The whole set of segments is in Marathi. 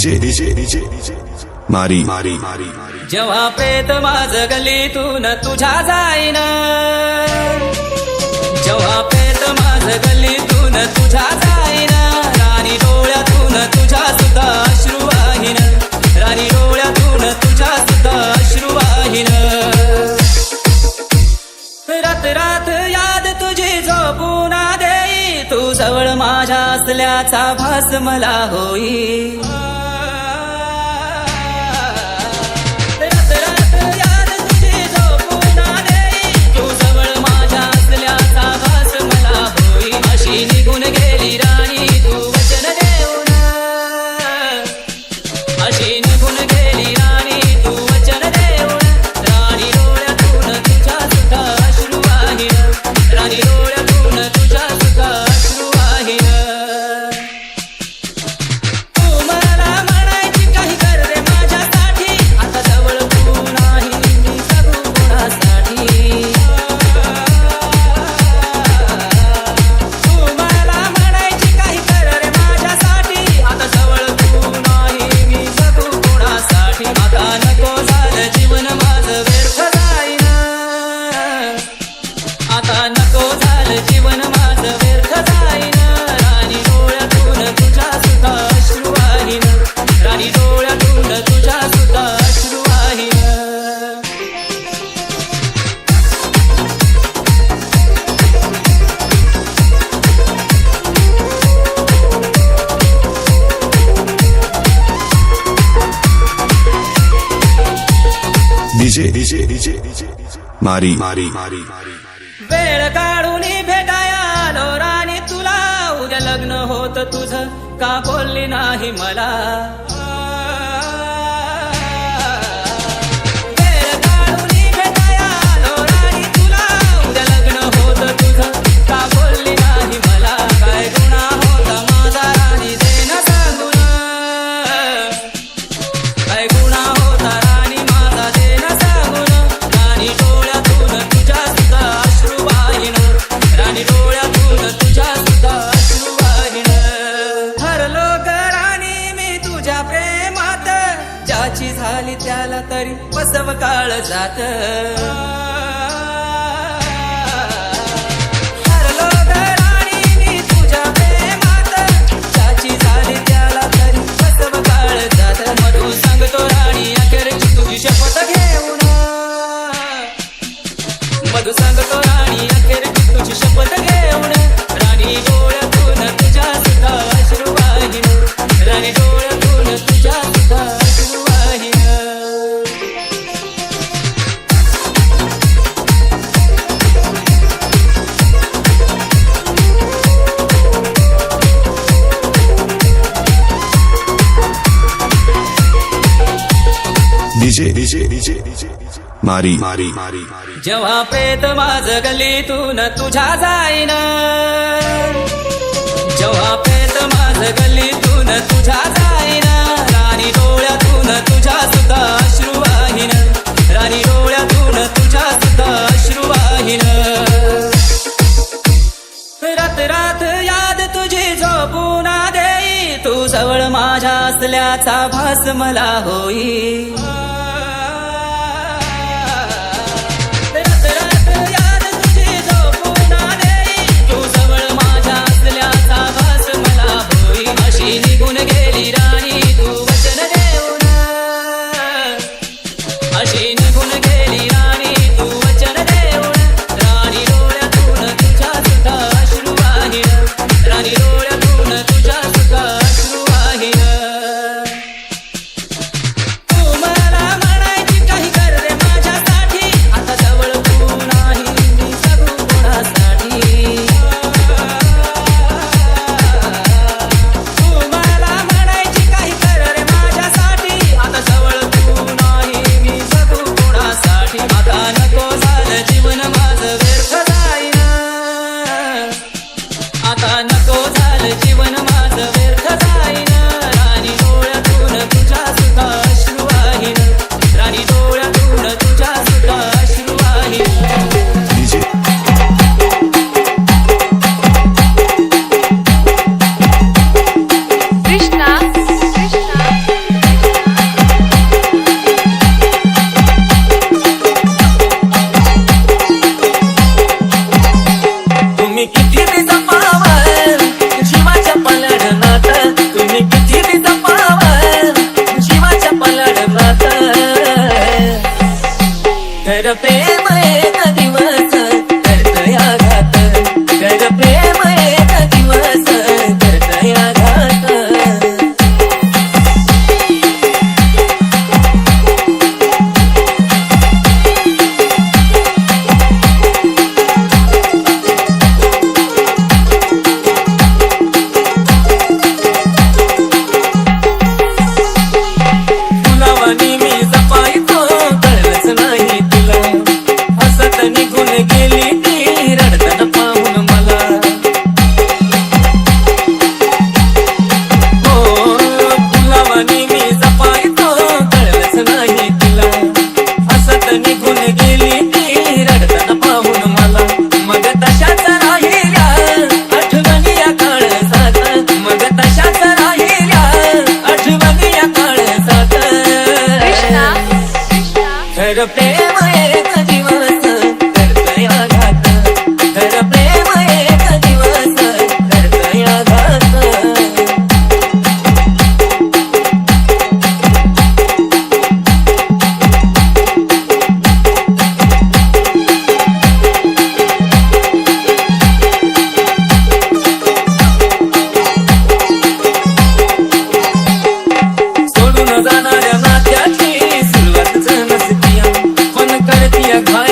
डीजे मारी मारी जेव्हा प्रेत माझ गलीतून तुझ्या जाईन, जेव्हा प्रेत माझ गलीतून तुझ्या जाईन, राणी डोळ्यातून तुझ्या सुद्धा अश्रू वाहीन, राणी डोळ्यातून तुझ्या सुद्धा अश्रू वाहीन. रात रात याद तुझी झोपून देई, तू जवळ माझ्या असल्याचा भास मला होई. निघून गेली राणी तू वचन देऊन, अशी निघून गेली राणी तू वचन देऊन, राणी डोळ्यातून तुझ्या सुद्धा अश्रू वाहीन, राणी डोळ्यातून तुझ्या सुद्धा अश्रू वाहीन. तू मला म्हणायची काही कर रे माझ्यासाठी, आता जवळ तू नाही मी जगू कोणासाठी. आता नको झालं जीवन माझं व्यर्थ जाईन, राणी डोळ्यातून तुझ्या सुद्धा अश्रू वाहीन, राणी डोळ्यातून तुझ्या सुद्धा अश्रू वाहीन. डीजे मारी मारी वेळ काढून भेटाया आलो राणी तुला, उद्या लग्न होत तुझं का बोलली नाही मला. वेळ काढून भेटाया आलो राणी तुला, उद्या लग्न होत तुझं का बोलली नाही मला. काय गुन्हा होता माझा राणी दे न सांगून, काय गुन्हा होता राणी माझा दे न सांगून, राणी डोळ्यातून तुझ्या सुद्धा अश्रू वाहीन, राणी डोळ्यातून तुझ्या सुद्धा अश्रू वाहीन. हरलो ग राणी मी तुझ्या प्रेमात, ज्याची झाली त्याला तरी बसव काळ जात. हरलो ग राणी मी तुझ्या प्रेमात, ज्याची झाली त्याला तरी बसव काळ जात. मधू सांगतो राणी अखेरची तुझी शपथ घेऊन, मधू सांगतो राणी अखेरची तुझी शपथ घेऊन, राणी डोळ्यातून तुझ्या सुद्धा अश्रू वाहीन, राणी डोळ्यातून तुझ्या सुद्धा अश्रू वाहीन. डीजे मारी मारी जेव्हा प्रेत माझ गलीतून तुझ्या जाईन, जेव्हा प्रेत माझ गलीतून तुझ्या जाईन, राणी डोळ्यातून तुझ्या सुद्धा अश्रू वाहीन, राणी डोळ्यातून तुझ्या सुद्धा अश्रू वाहीन. रात रात याद तुझी झोपून देई, तू जवळ माझ्या असल्याचा भास मला होई. निघून गेली राणी तू वचन देऊन, अशी निघून गेली राणी तू वचन देऊन, राणी डोळ्यातून तुझ्या सुद्धा अश्रू वाहीन, राणी डोळ्यातून तुझ्या सुद्धा अश्रू वाहीन. तू मला म्हणायची काही कर रे माझ्यासाठी, आता जवळ तू नाही मी जगू कोणासाठी. खर प्रेम एक दिवस करतया घात, खर प्रेम एक दिवस करतया घात. फुलावानी मी जपायचो कळलंच नाही तुला, हसत निघून गेली ती रडताना पाहून मला. हो फुलावानी मी जपायचो कळलंच नाही तुला, हसत निघून गेली ती रडताना पाहून मला. मग तशाच राहिल्या आठवणी या काळजात, मग तशाच राहिल्या आठवणी या काळजात. खर प्रेम एक दिवस करतया घात, खर प्रेम एक दिवस करतया घात. सोडून जाणाऱ्या नात्याची सुरुवातच नसतीया, पण करतीया घाई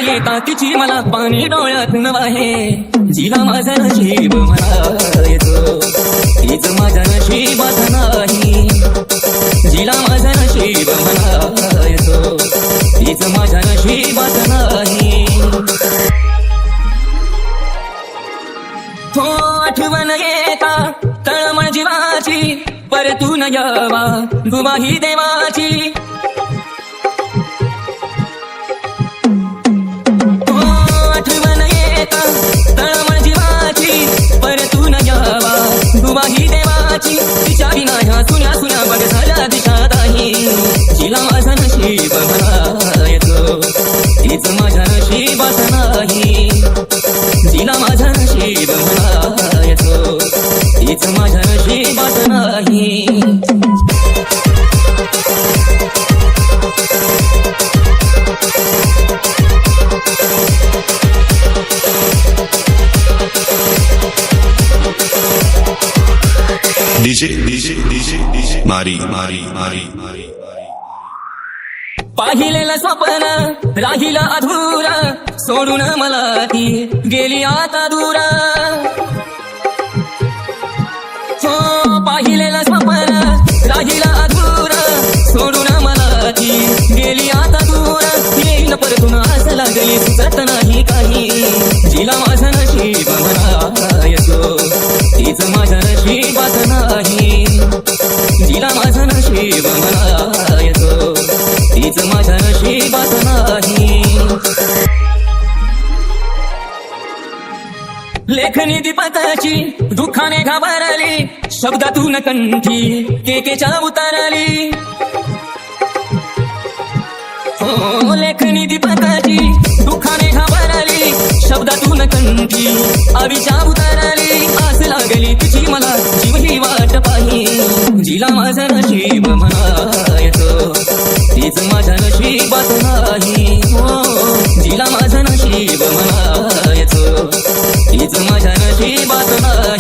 येता तिची मला पाणी डोळ्यातून वाहे जिला माझं नशीब म्हणायचो तीच माझ्या नशिबात नाही जिला माझं नशीब म्हणायचो तीच माझ्या नशिबात नाही हो आठवण येता तळमळ जीवाची परतून यावा गुवाही देवाची हो आठवण येता तळमळ जीवाची परतून यावा गुवाही देवाची तिच्या विना ह्या सुन्या सुन्या बघ झाल्या दिशात आहे जिला माझं नशीब म्हणायचो तीच माझ्या नशिबात नाही जिला माझं नशीब म्हणायचो तीच माझ्या नशिबात नाही डीजे मारी मारी मारी मारी पाहिलेलं स्वप्न राहिला अधुरा सोडून मला ती गेली आता दूरा हो पाहिलेलं स्वप्न राहिला अधुरा सोडून मला ती गेली आता दूरा येईल परतून असं लागली सुचत नाही काही जिला माझं नशीब म्हणायचो तीच माझ्या नशिबात नाही जिला माझं नशीब म्हणायचो तीच माझ्या नशिबात नाही लेखनी दीपकाची दुःखाने घाबरली शब्दातून कंठी केकेच्या उतरली हो लेखनी दीपकाची दुःखाने घाबरली शब्दातून कंठी आवीच्या उतरली आस लागली तिची मला जीव ही वाट पाही जिला माझं नशीब म्हणायचो तीच माझ्या नशिबात नाही हो जिला माझं नशीब म्हणायचो तीच माझ्या नशिबात नाही